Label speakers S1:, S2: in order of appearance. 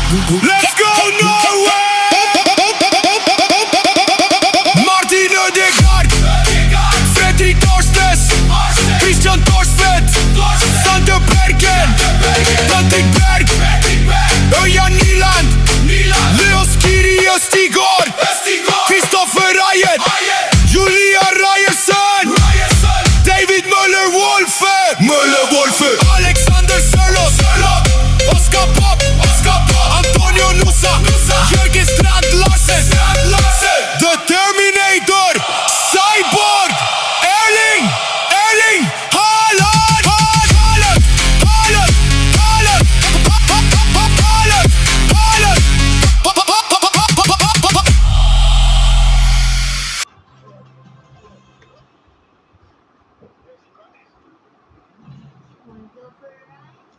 S1: Let's go Norway! Martin Ødegaard, Fredrik Torsnes, Christian Torsvedt, Sander Bergen, Patrick Berg, Ørjan Nyland, Leos Kiri Østigård, Kristoffer Ayer, Julia Ryerson, David Møller-Wolfe, Alexander Sørloth, Oscar Pop, Antonio Nusa, Jørgen Strand Larsen, The Terminator, Cyborg, Erling Haaland.
S2: Want to go for a ride?